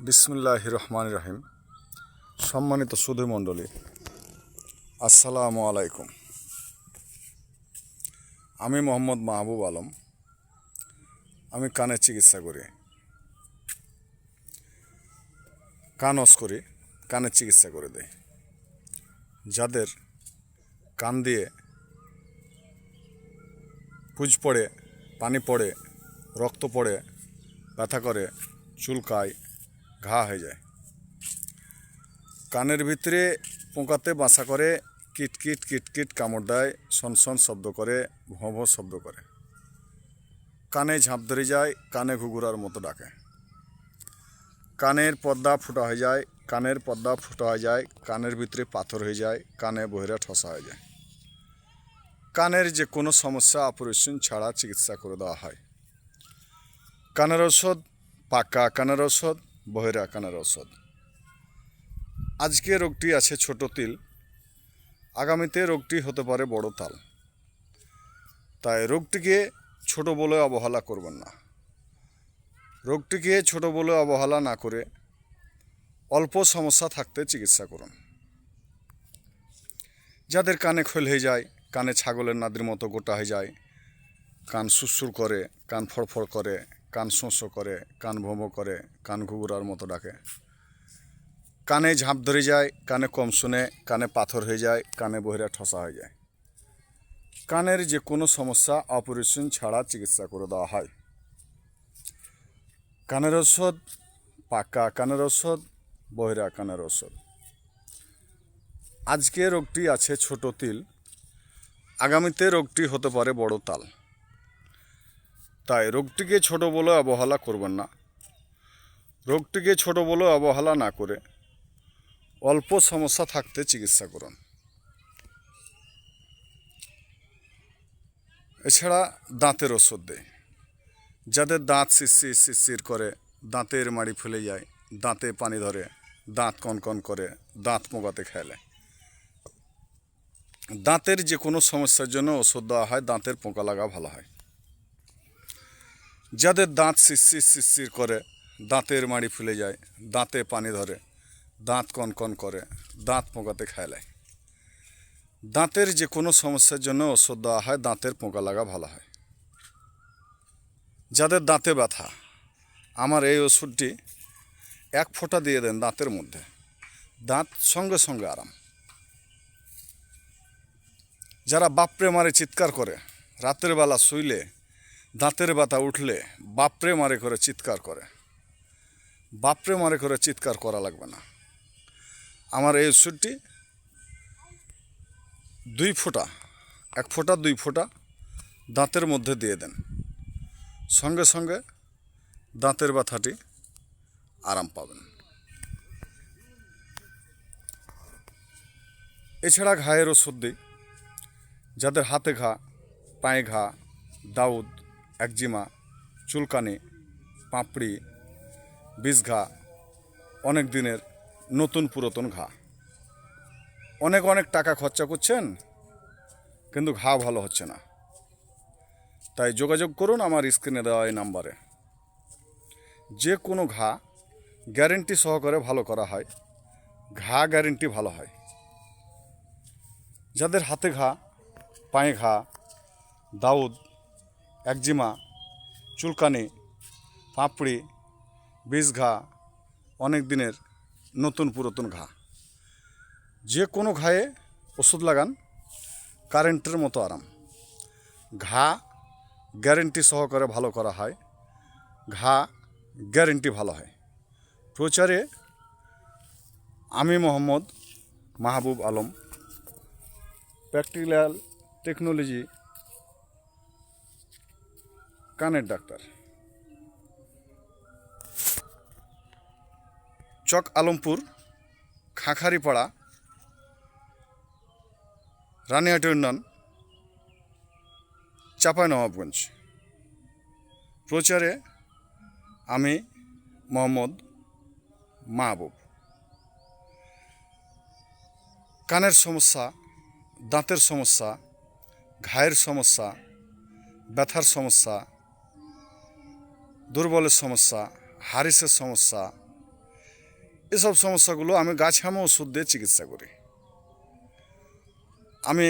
বিসমিল্লাহির রহমানির রহিম। সম্মানিত সুধী মণ্ডলী, আসসালামু আলাইকুম। আমি মোহাম্মদ মাহবুব আলম। আমি কানের চিকিৎসা করি, কান অস করি, কানের চিকিৎসা করে দেই। যাদের কান দিয়ে পুজ পড়ে, পানি পড়ে, রক্ত পড়ে, ব্যথা করে, চুলকায়, ঘা হয়ে যায়, কানের ভিতরে পোকাতে বাসা করে, কিটকিট কিটকিট কামড় দেয়, সনসন শব্দ করে, ভোঁ ভোঁ শব্দ করে, কানে ঝাঁপ ধরে যায়, কানে ঘুঘুরার মতো ডাকে, কানের পর্দা ফুটা হয়ে যায়, কানের পর্দা ফুটা হয়ে যায়, কানের ভিতরে পাথর হয়ে যায়, কানে বহিরা ঠসা হয়ে যায়। কানের যে কোনো সমস্যা অপারেশন ছাড়া চিকিৎসা করে দেওয়া হয়। কানের ঔষধ, পাকা কানের ঔষধ, বহিরা কানের ঔষধ। আজকে রোগটি আছে ছোট তিল, আগামীতে রোগটি হতে পারে বড় তাল। তাই রোগটিকে ছোট বলে অবহেলা করবেন না। রোগটিকে ছোট বলে অবহেলা না করে অল্প সমস্যা থাকতে চিকিৎসা করুন। যাদের কানে খোল হয়ে যায়, কানে ছাগলের নাদির মতো গোটা হয়ে যায়, কান সুরসুর করে, কান ফড়ফড় করে, কান শোঁসো করে, কান ভোঁ করে, কান ঘুঘুরার মতো ডাকে, কানে ঝাঁপ ধরে যায়, কানে কম শুনে, কানে পাথর হয়ে যায়, কানে বহিরা ঠসা হয়ে যায়, কানের যে কোনো সমস্যা অপারেশন ছাড়া চিকিৎসা করে দেওয়া হয়। কানের ঔষধ, পাকা কানের ঔষধ, বহিরা কানের ঔষধ। আজকে রোগটি আছে ছোট তিল, আগামীতে রোগটি হতে পারে বড় তাল। তাই রোগটিকে ছোট বলে অবহেলা করবেন না। রোগটিকে ছোট বলে অবহেলা না করে অল্প সমস্যা থাকতে চিকিৎসা করুন। এছাড়া দাঁতের ওষুধ দেয়। যাদের দাঁত শিরশির শিরশির করে, দাঁতের মাড়ি ফুলে যায়, দাঁতে পানি ধরে, দাঁত কনকন করে, দাঁত মোগাতে খেলে, দাঁতের যে কোনো সমস্যার জন্য ওষুধ দেওয়া হয়। দাঁতের পোকা লাগা ভালো হয়। যাদের দাঁত শিরশির শিরশির করে, দাঁতের মাড়ি ফুলে যায়, দাঁতে পানি ধরে, দাঁত কনকন করে, দাঁত পোকাতে খেলে, দাঁতের যে কোনো সমস্যার জন্য ওষুধ দেওয়া হয়। দাঁতের পোকা লাগা ভালো হয়। যাদের দাঁতে ব্যথা, আমার এই ওষুধটি 1 ফোঁটা দিয়ে দেন দাঁতের মধ্যে, দাঁত সঙ্গে সঙ্গে আরাম। যারা বাপরে মারে চিৎকার করে, রাতের বেলা শুইলে দাঁতের ব্যথা উঠলে বাপরে মারে করে চিৎকার করে, বাপরে মারে করে চিৎকার করা লাগবে না। আমার এই ওষুধটি 2 ফোঁটা, 1 ফোঁটা 2 ফোঁটা দাঁতের মধ্যে দিয়ে দেন, সঙ্গে সঙ্গে দাঁতের ব্যথাটি আরাম পাবেন। এছাড়া ঘায়ের ওষুধ দিই। যাদের হাতে ঘা, পায়ে ঘা, দাউদ, একজিমা, চুলকানি, পাপড়ি, বিষ ঘা, অনেক দিনের নতুন পুরাতন ঘা, অনেক অনেক টাকা খরচা করছেন কিন্তু ঘা ভালো হচ্ছে না, তাই যোগাযোগ করুন আমার স্ক্রিনে দেওয়া এই নাম্বারে। যে কোনো ঘা গ্যারেন্টি সহকারে ভালো করা হয়। ঘা গ্যারেন্টি ভালো হয়। যাদের হাতে ঘা, পায়ে ঘা, দাউদ, একজিমা, চুলকানি, পাপড়ি, বিষ ঘা, অনেক দিনের নতুন পুরাতন ঘা, যে কোনো ঘায়ে ওষুধ লাগান, কারেন্টের মতো আরাম। ঘা গ্যারেন্টি সহকারে ভালো করা হয়। ঘা গ্যারেন্টি ভালো হয়। প্রচারে আমি মোহাম্মদ মাহবুব আলম, প্র্যাকটিক্যাল টেকনোলজি কানের ডাক্তার, চক আলমপুর, খাখারিপাড়া, রানিহাট ইউনিয়ন, চাঁপাইনবাবগঞ্জ। প্রচারে আমি মোহাম্মদ মাহবুব। কানের সমস্যা, দাঁতের সমস্যা, ঘায়ের সমস্যা, ব্যথার সমস্যা, দুর্বলের সমস্যা, হারিসের সমস্যা, এসব সমস্যাগুলো আমি গাছামা ওষুধ দিয়ে চিকিৎসা করি। আমি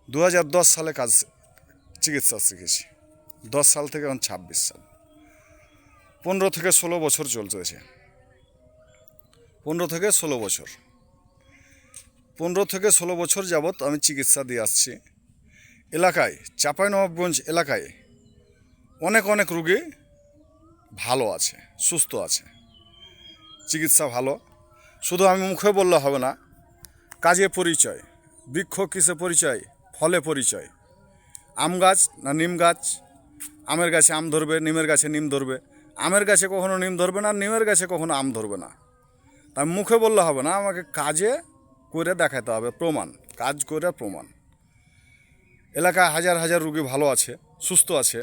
2010 সালে চিকিৎসা শিখেছি। 10 সাল থেকে এখন 26 সাল, 15 থেকে 16 বছর চলতেছে। 15 থেকে 16 বছর 15 থেকে 16 বছর যাবৎ আমি চিকিৎসা দিয়ে আসছি। এলাকায়, চাঁপাইনবাবগঞ্জ এলাকায় অনেক রুগী ভালো আছে, সুস্থ আছে, চিকিৎসা ভালো। শুধু আমি মুখে বললে হবে না, কাজে পরিচয়। বৃক্ষ কিসে পরিচয়? ফলে পরিচয়। আম গাছ না নিম গাছ? আমের গাছে আম ধরবে, নিমের গাছে নিম ধরবে। আমের গাছে কখনো নিম ধরবে না, নিমের গাছে কখনো আম ধরবে না। তাই মুখে বললে হবে না, আমাকে কাজে করে দেখাতে হবে, প্রমাণ, কাজ করে প্রমাণ। এলাকায় হাজার রুগী ভালো আছে, সুস্থ আছে,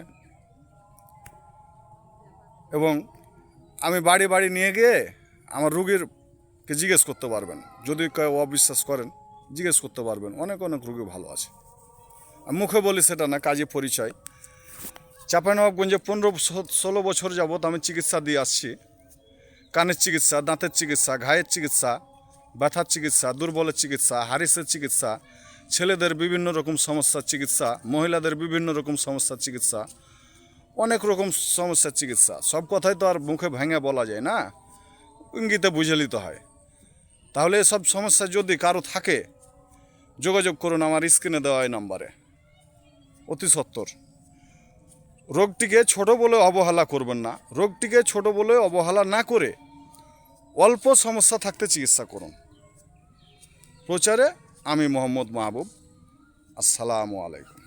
এবং আমি বাড়ি নিয়ে গিয়ে আমার রুগীরকে জিজ্ঞেস করতে পারবেন, যদি কেউ অবিশ্বাস করেন জিজ্ঞেস করতে পারবেন। অনেক রুগী ভালো আছে। আমি মুখে বলি সেটা না, কাজে পরিচয়। চাঁপাইনবাবগঞ্জে 15-16 বছর যাবৎ আমি চিকিৎসা দিয়ে আসছি। কানের চিকিৎসা, দাঁতের চিকিৎসা, ঘায়ের চিকিৎসা, ব্যথার চিকিৎসা, দুর্বলের চিকিৎসা, হারিসের চিকিৎসা, ছেলেদের বিভিন্ন রকম সমস্যার চিকিৎসা, মহিলাদের বিভিন্ন রকম সমস্যার চিকিৎসা, অনেক রকম সমস্যার চিকিৎসা। সব কথাই তো আর মুখে ভেঙে বলা যায় না, ইঙ্গিতে বুঝে নিতে হয়। তাহলে এসব সমস্যা যদি কারো থাকে, যোগাযোগ করুন আমার স্ক্রিনে দেওয়া এই নাম্বারে, অতি সত্বর। রোগটিকে ছোট বলে অবহেলা করবেন না। রোগটিকে ছোট বলে অবহেলা না করে অল্প সমস্যা থাকতে চিকিৎসা করুন। প্রচারে আমি মোহাম্মদ মাহবুব। আসসালামু আলাইকুম।